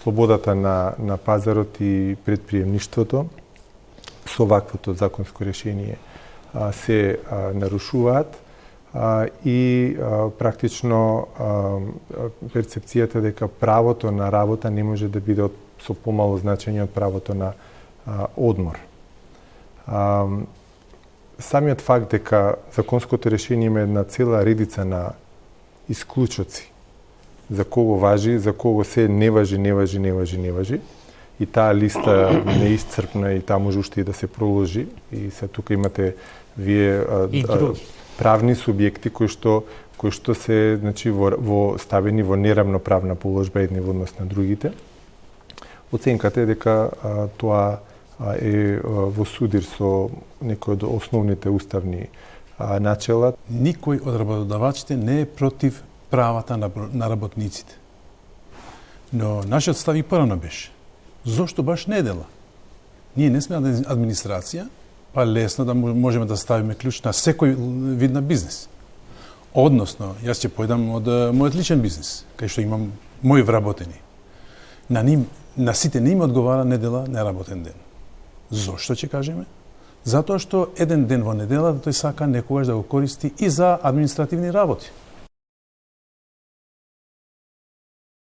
слободата на пазарот и предприемништвото со ваквото законско решение се нарушуваат и практично перцепцијата дека правото на работа не може да биде со помало значење од правото на одмор. Самиот факт дека законското решение има една цела редица на исклучоци за кого важи, за кого се не важи. И таа листа не е исцрпна и таа може уште и да се проложи. И се тука имате вие правни субјекти кои што се значи ставени во неравноправна положба едни во однос на другите. Оценката е дека тоа е во судир со некои од основните уставни начела. Никој од работодавачите не е против правата на работниците. Но нашиот став и порано беше. Зошто баш недела? Ние не сме администрација, па лесно да можеме да ставиме клjuč на секој вид на бизнес. Односно, јас ќе појдам од мојот личен бизнес, кај што имам мои вработени. На сите не им одговара недела неработен ден. Зошто ќе кажеме? Затоа што еден ден во неделата тој сака некогаш да го користи и за административни работи.